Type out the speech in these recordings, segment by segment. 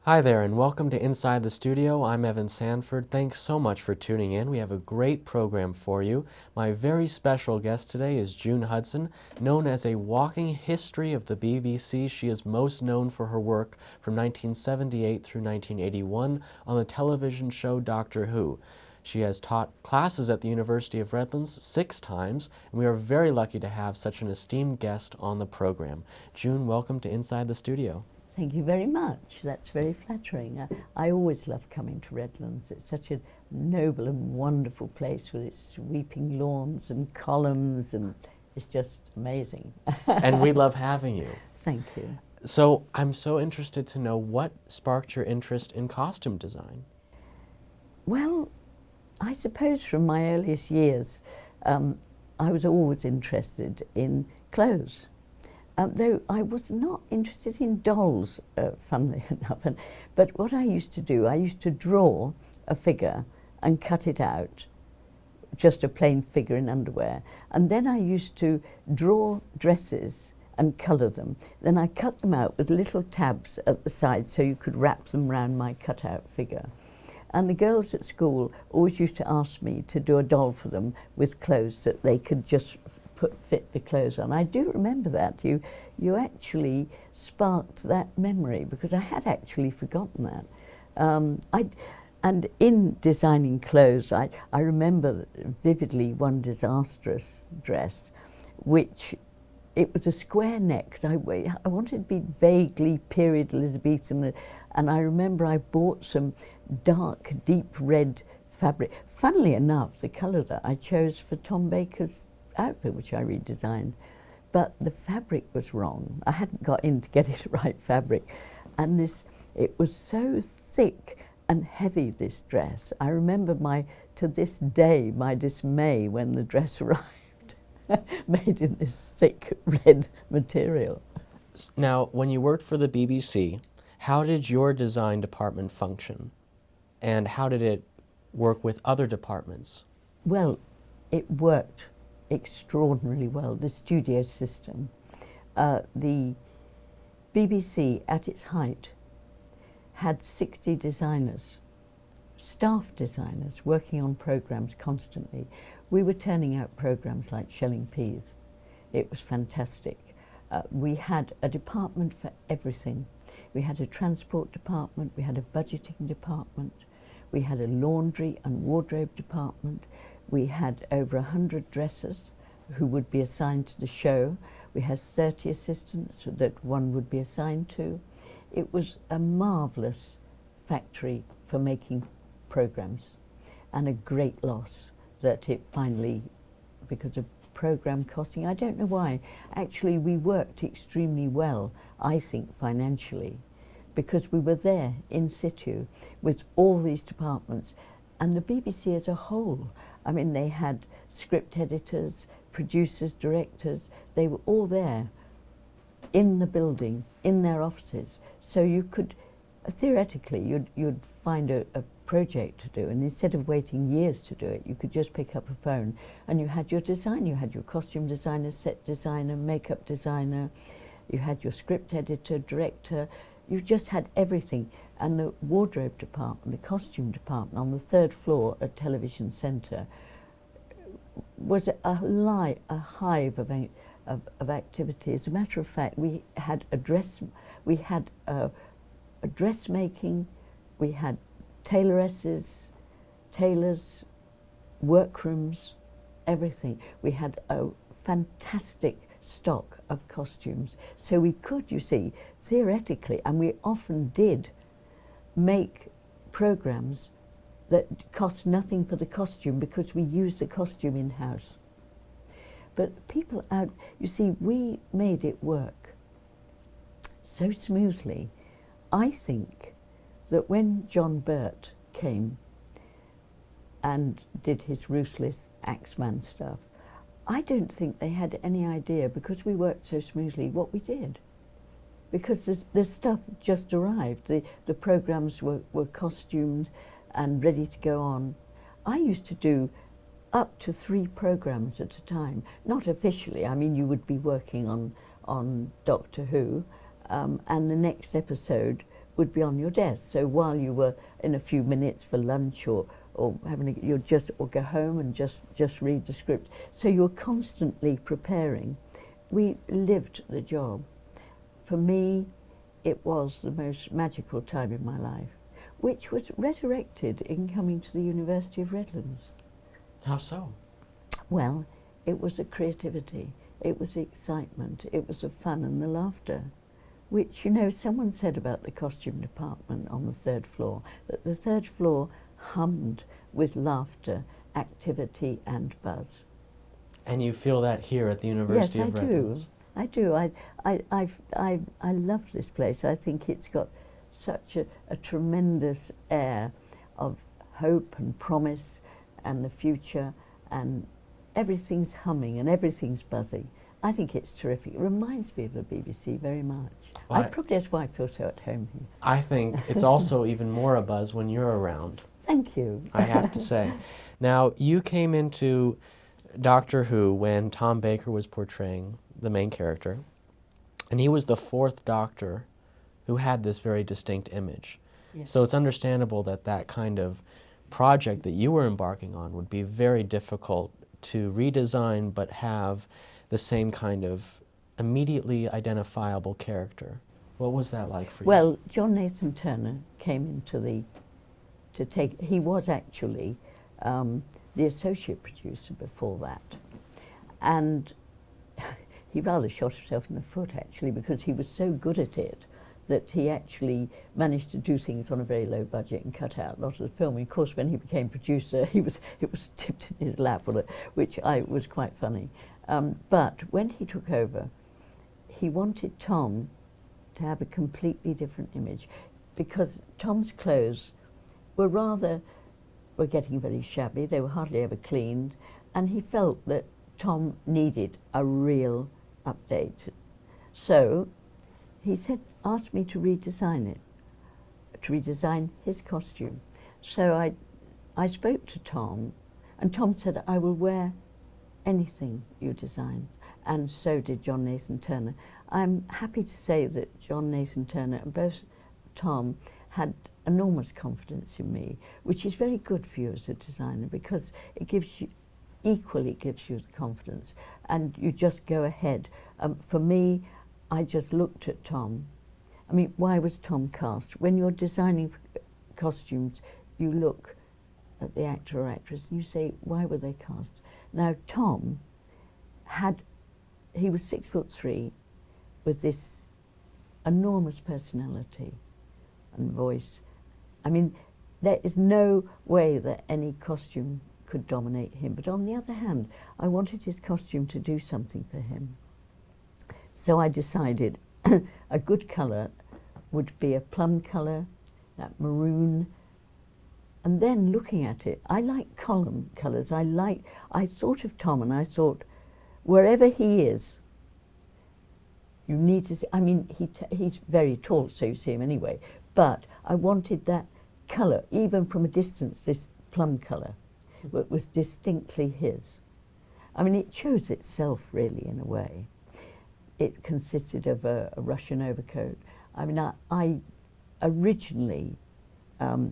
Hi there, and welcome to Inside the Studio. I'm Evan Sanford. Thanks so much for tuning in. We have a great program for you. My very special guest today is June Hudson. Known as a walking history of the BBC, she is most known for her work from 1978 through 1981 on the television show Doctor Who. She has taught classes at the University of Redlands 6 times, and we are very lucky to have such an esteemed guest on the program. June, welcome to Inside the Studio. Thank you very much. That's very flattering. I always love coming to Redlands. It's such a noble and wonderful place with its sweeping lawns and columns, and it's just amazing. And we love having you. Thank you. So I'm so interested to know what sparked your interest in costume design. Well, I suppose from my earliest years, I was always interested in clothes. Though I was not interested in dolls, funnily enough. But what I used to do, I used to draw a figure and cut it out, just a plain figure in underwear. And then I used to draw dresses and colour them. Then I cut them out with little tabs at the side so you could wrap them around my cut-out figure. And the girls at school always used to ask me to do a doll for them with clothes that they could just fit the clothes on. I do remember that. You actually sparked that memory, because I had actually forgotten that. And in designing clothes, I remember vividly one disastrous dress, which it was a square neck. I wanted to be vaguely period Elizabethan, and I remember I bought some dark, deep red fabric. Funnily enough, the colour that I chose for Tom Baker's outfit, which I redesigned, but the fabric was wrong. I hadn't got in to get it right fabric, and it was so thick and heavy, this dress. I remember to this day my dismay when the dress arrived, made in this thick red material. Now, when you worked for the BBC, how did your design department function, and how did it work with other departments? Well, it worked extraordinarily well, the studio system. The BBC at its height had 60 designers, staff designers, working on programmes constantly. We were turning out programmes like Shelling Peas. It was fantastic. We had a department for everything. We had a transport department, we had a budgeting department, we had a laundry and wardrobe department. We had over 100 dressers who would be assigned to the show. We had 30 assistants that one would be assigned to. It was a marvellous factory for making programmes, and a great loss that it finally, because of programme costing, I don't know why, actually we worked extremely well, I think, financially, because we were there in situ with all these departments. And the BBC as a whole, I mean, they had script editors, producers, directors, they were all there in the building, in their offices. So you could, theoretically, you'd find a project to do, and instead of waiting years to do it, you could just pick up a phone and you had your design. You had your costume designer, set designer, makeup designer, you had your script editor, director, you just had everything. And the wardrobe department, the costume department on the 3rd floor at Television Centre was a hive of activity. As a matter of fact, we had a dressmaking, we had tailoresses, tailors, workrooms, everything. We had a fantastic stock of costumes. So we could, you see, theoretically, and we often did, make programmes that cost nothing for the costume because we used the costume in-house. But people out, you see, we made it work so smoothly. I think that when John Burt came and did his ruthless Axeman stuff, I don't think they had any idea, because we worked so smoothly, what we did. Because the stuff just arrived. The programmes were costumed and ready to go on. I used to do up to 3 programmes at a time, not officially. I mean, you would be working on Doctor Who, and the next episode would be on your desk. So while you were in a few minutes for lunch or you'd just or go home and just read the script. So you're constantly preparing. We lived the job. For me, it was the most magical time in my life, which was resurrected in coming to the University of Redlands. How so? Well, it was the creativity, it was the excitement, it was the fun and the laughter, which, you know, someone said about the costume department on the 3rd floor, that the 3rd floor hummed with laughter, activity and buzz. And you feel that here at the University of Redlands? I do. I love this place. I think it's got such a tremendous air of hope and promise and the future, and everything's humming and everything's buzzy. I think it's terrific. It reminds me of the BBC very much. Well, Probably that's why I feel so at home here. I think it's also even more a buzz when you're around. Thank you. I have to say. Now, you came into Doctor Who when Tom Baker was portraying the main character, and he was the 4th Doctor who had this very distinct image. Yes. So it's understandable that that kind of project that you were embarking on would be very difficult to redesign but have the same kind of immediately identifiable character. What was that like for you? Well, John Nathan Turner came into he was actually the associate producer before that. And he rather shot himself in the foot, actually, because he was so good at it that he actually managed to do things on a very low budget and cut out a lot of the film. Of course, when he became producer, it was tipped in his lap, which was quite funny. But when he took over, he wanted Tom to have a completely different image, because Tom's clothes were getting very shabby. They were hardly ever cleaned, and he felt that Tom needed a real update. So he asked me to redesign it, to redesign his costume. So I spoke to Tom, and Tom said, I will wear anything you design. And so did John Nathan Turner. I'm happy to say that John Nathan Turner and both Tom had enormous confidence in me, which is very good for you as a designer, because it equally gives you the confidence, and you just go ahead. For me, I just looked at Tom. I mean, why was Tom cast? When you're designing costumes, you look at the actor or actress and you say, why were they cast? Now, Tom he was 6'3", with this enormous personality and voice. I mean, there is no way that any costume could dominate him. But on the other hand, I wanted his costume to do something for him. So I decided a good colour would be a plum colour, that maroon. And then looking at it, I like column colours. I thought of Tom and I thought, wherever he is, you need to see, I mean, he's very tall, so you see him anyway, but I wanted that colour, even from a distance, this plum colour, was distinctly his. I mean, it chose itself, really, in a way. It consisted of a Russian overcoat. I mean, I originally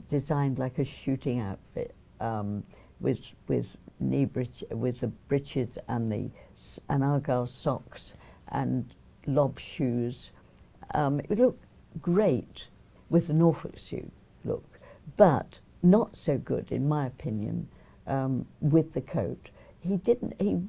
designed like a shooting outfit with knee breech, with the breeches and argyle socks and lob shoes. It would look great with the Norfolk suit look, but not so good, in my opinion, with the coat. He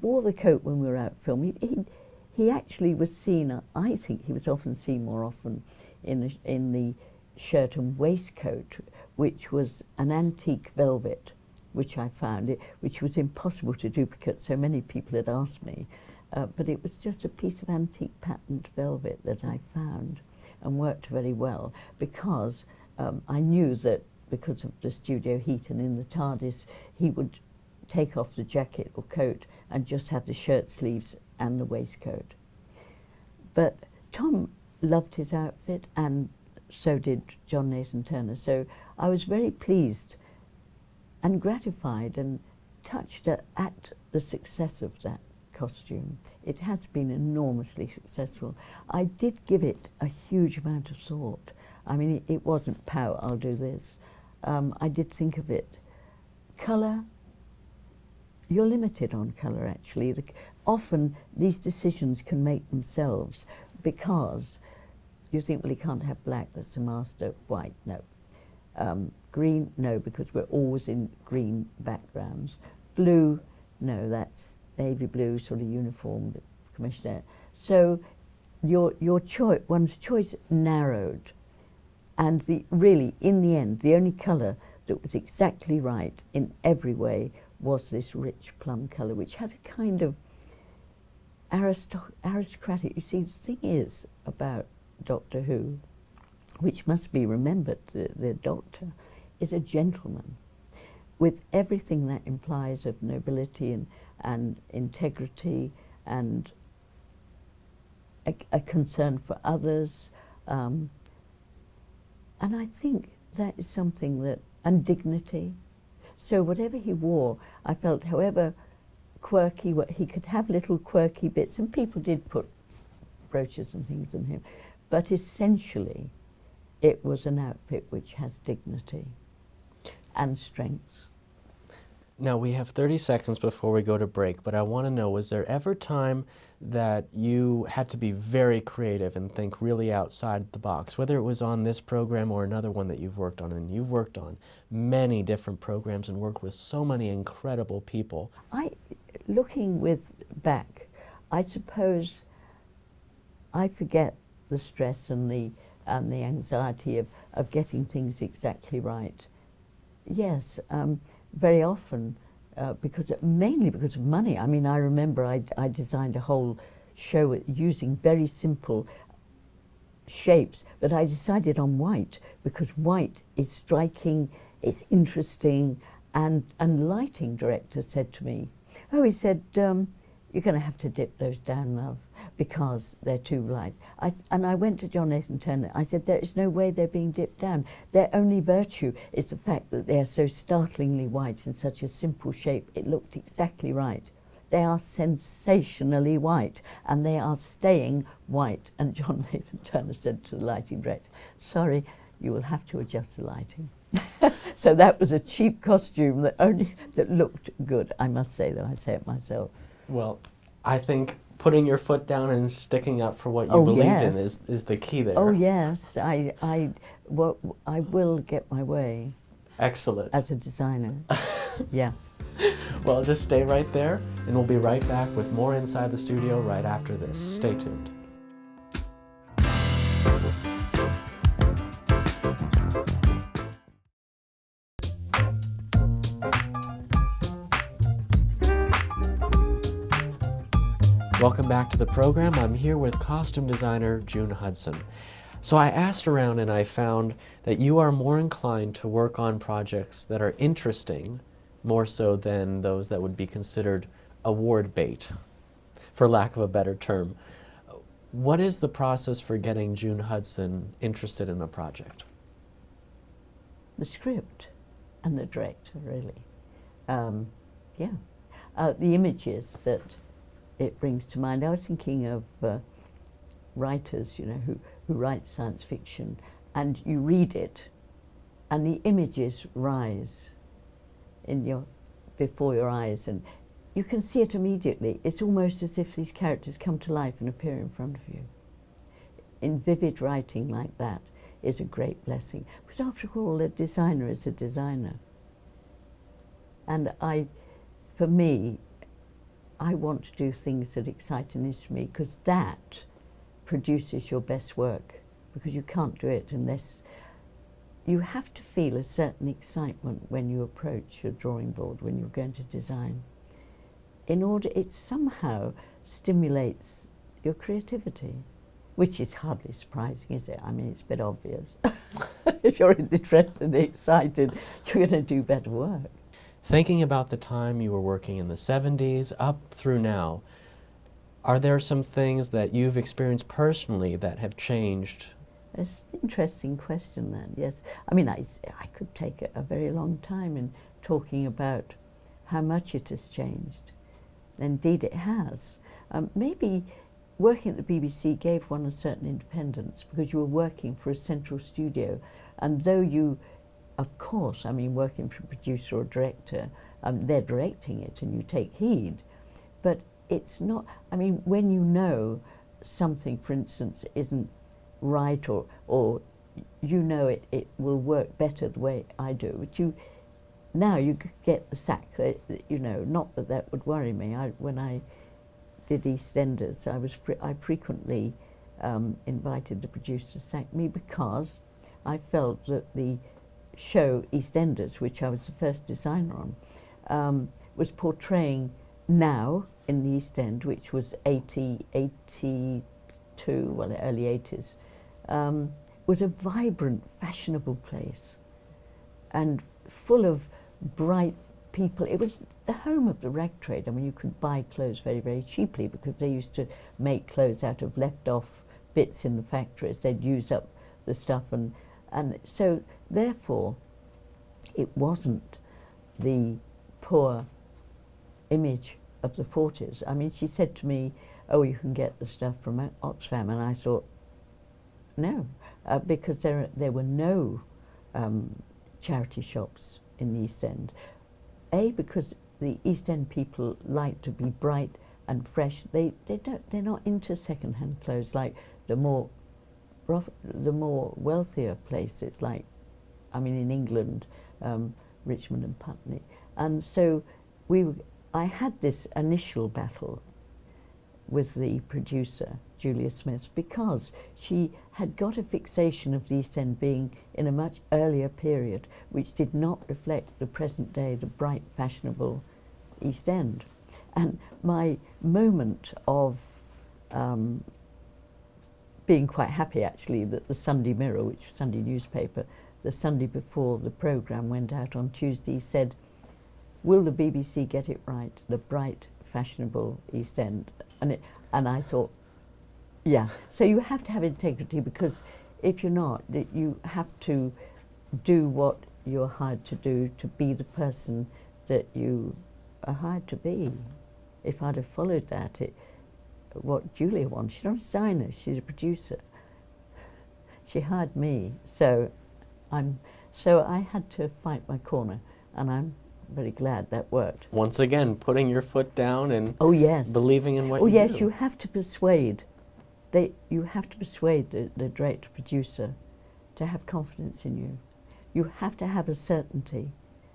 wore the coat when we were out filming. He actually was seen, I think he was often seen more often in the shirt and waistcoat, which was an antique velvet, which I found, which was impossible to duplicate. So many people had asked me, but it was just a piece of antique patterned velvet that I found and worked very well, because I knew that because of the studio heat and in the TARDIS, he would take off the jacket or coat and just have the shirt sleeves and the waistcoat. But Tom loved his outfit, and so did John Nathan Turner. So I was very pleased and gratified and touched at the success of that costume. It has been enormously successful. I did give it a huge amount of thought. I mean, it wasn't pow, I'll do this. I did think of it. Colour, you're limited on colour actually. Often these decisions can make themselves because you think, well, you can't have black, that's the master. White, no. Green, no, because we're always in green backgrounds. Blue, no, that's navy blue, sort of uniform, the commissioner. So your choice, one's choice narrowed, and really, in the end, the only colour that was exactly right in every way was this rich plum colour, which has a kind of aristocratic. You see, the thing is about Doctor Who, which must be remembered, the Doctor is a gentleman with everything that implies of nobility and integrity and a concern for others. And I think that is something that, and dignity. So whatever he wore, I felt, however quirky, he could have little quirky bits, and people did put brooches and things on him, but essentially it was an outfit which has dignity and strength. Now we have 30 seconds before we go to break, but I want to know, was there ever time that you had to be very creative and think really outside the box, whether it was on this program or another one that you've worked on? And you've worked on many different programs and worked with so many incredible people. Looking back, I suppose I forget the stress and the anxiety of getting things exactly right. Yes, very often, mainly because of money. I mean, I remember I designed a whole show using very simple shapes, but I decided on white because white is striking, it's interesting, and lighting director said to me, oh, he said, you're going to have to dip those down, love, because they're too light. And I went to John Nathan Turner. I said, there is no way they're being dipped down. Their only virtue is the fact that they are so startlingly white in such a simple shape. It looked exactly right. They are sensationally white, and they are staying white. And John Nathan Turner said to the lighting director, sorry, you will have to adjust the lighting. So that was a cheap costume that looked good, I must say, though I say it myself. Well, I think putting your foot down and sticking up for what you believed in is the key there. Oh yes, I will get my way. Excellent. As a designer. Yeah. Well, just stay right there, and we'll be right back with more Inside the Studio right after this. Stay tuned. Welcome back to the program. I'm here with costume designer June Hudson. So I asked around and I found that you are more inclined to work on projects that are interesting, more so than those that would be considered award bait, for lack of a better term. What is the process for getting June Hudson interested in a project? The script and the director, really. The images that it brings to mind. I was thinking of writers, you know, who write science fiction, and you read it, and the images rise before your eyes, and you can see it immediately. It's almost as if these characters come to life and appear in front of you. In vivid writing like that is a great blessing, because after all, a designer is a designer. And for me, I want to do things that excite and interest me, because that produces your best work, because you can't do it unless you have to feel a certain excitement when you approach your drawing board, when you're going to design. It somehow stimulates your creativity, which is hardly surprising, is it? I mean, it's a bit obvious. If you're interested and excited, you're going to do better work. Thinking about the time you were working in the 70s up through now, are there some things that you've experienced personally that have changed? It's an interesting question, then, yes. I mean, I could take a very long time in talking about how much it has changed. Indeed, it has. Maybe working at the BBC gave one a certain independence because you were working for a central studio, and though you, of course, I mean, working for a producer or director, they're directing it and you take heed, but it's not, I mean, when you know something, for instance, isn't right, or you know it will work better the way I do, but now you get the sack, you know, not that that would worry me. When I did EastEnders, I frequently invited the producer to sack me because I felt that the show EastEnders, which I was the first designer on, was portraying now in the East End, which was 82, well, the early 80s, was a vibrant, fashionable place and full of bright people. It was the home of the rag trade. I mean, you could buy clothes very, very cheaply because they used to make clothes out of left-off bits in the factories. They'd use up the stuff, and so therefore it wasn't the poor image of the 40s. I mean, she said to me, "Oh, you can get the stuff from Oxfam," and I thought, no, because there were no charity shops in the East End. Because the East End people like to be bright and fresh. They're not into second-hand clothes like the more wealthier places, like, I mean, in England, Richmond and Putney. And so I had this initial battle with the producer, Julia Smith, because she had got a fixation of the East End being in a much earlier period, which did not reflect the present day, the bright, fashionable East End. And my moment of being quite happy, actually, that the Sunday Mirror, which was a Sunday newspaper, the Sunday before the programme went out on Tuesday, said, "Will the BBC get it right? The bright, fashionable East End." And I thought, yeah. So you have to have integrity, because if you're not, you have to do what you're hired to do, to be the person that you are hired to be. If I'd have followed that, what Julia wanted, she's not a designer, she's a producer. She hired me, so I had to fight my corner, and I'm very glad that worked. Once again, putting your foot down and oh, yes. believing in what you do. Oh yes, you have to persuade. You have to persuade the director producer to have confidence in you. You have to have a certainty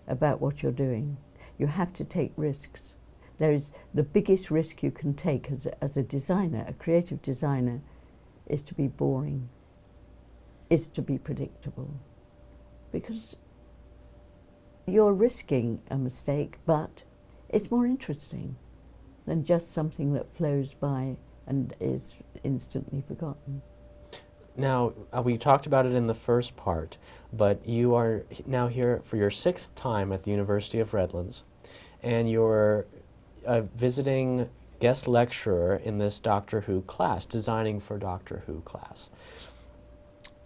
about what you're doing. You have to take risks. There is the biggest risk you can take as a designer, a creative designer, is to be boring, is to be predictable, because you're risking a mistake, but it's more interesting than just something that flows by and is instantly forgotten. Now, we talked about it in the first part, but you are now here for your 6th time at the University of Redlands, and you're a visiting guest lecturer in this Doctor Who class, Designing for Doctor Who class.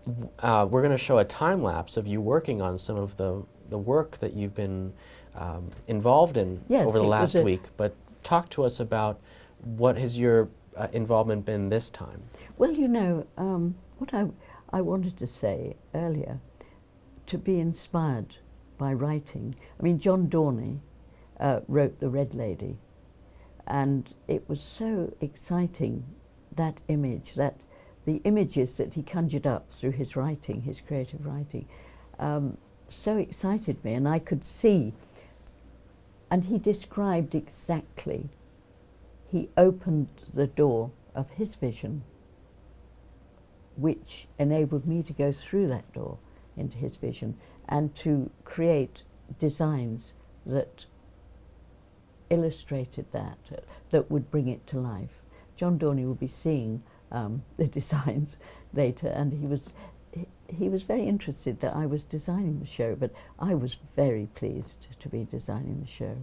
We're going to show a time lapse of you working on some of the work that you've been involved in over the last week, but talk to us about what has your involvement been this time. Well, you know, what I wanted to say earlier, to be inspired by writing. I mean, John Dorney wrote The Red Lady, and it was so exciting, that image, that the images that he conjured up through his writing, his creative writing, so excited me, and I could see, and he described exactly, he opened the door of his vision, which enabled me to go through that door into his vision and to create designs that illustrated that would bring it to life. John Dorney will be seeing the designs later, and he was very interested that I was designing the show, but I was very pleased to be designing the show.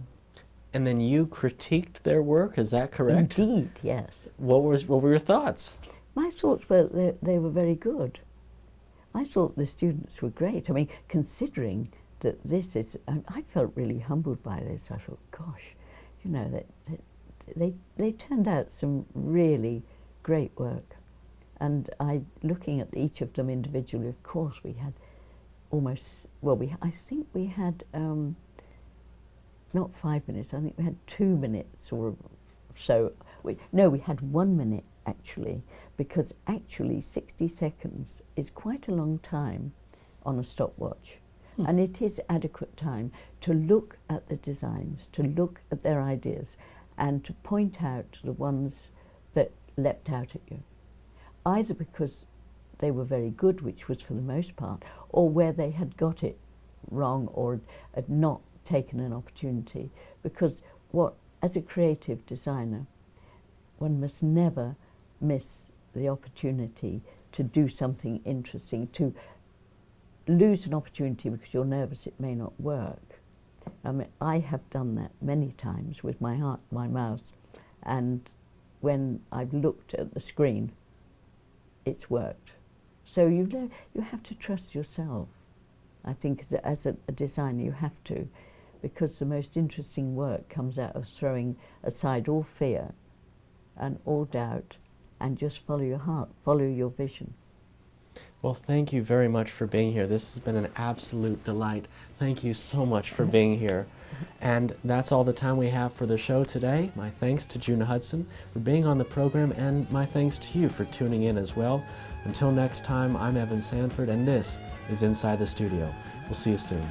And then you critiqued their work, is that correct? Indeed, yes. What were your thoughts? My thoughts were they were very good. I thought the students were great. I mean, considering that this is, I felt really humbled by this. I thought, gosh, you know, that they turned out some really great work. And looking at each of them individually, of course, we had I think we had not 5 minutes, I think we had 2 minutes or so. We had 1 minute actually, because actually 60 seconds is quite a long time on a stopwatch. And it is adequate time to look at the designs, to look at their ideas, and to point out the ones that leapt out at you, either because they were very good, which was for the most part, or where they had got it wrong or had not taken an opportunity. Because as a creative designer, one must never miss the opportunity to do something interesting, to lose an opportunity because you're nervous it may not work. I mean, I have done that many times with my mouse, and when I've looked at the screen, it's worked. So you have to trust yourself. I think as a designer you have to, because the most interesting work comes out of throwing aside all fear and all doubt and just follow your heart, follow your vision. Well, thank you very much for being here. This has been an absolute delight. Thank you so much for being here. And that's all the time we have for the show today. My thanks to June Hudson for being on the program, and my thanks to you for tuning in as well. Until next time, I'm Evan Sanford, and this is Inside the Studio. We'll see you soon.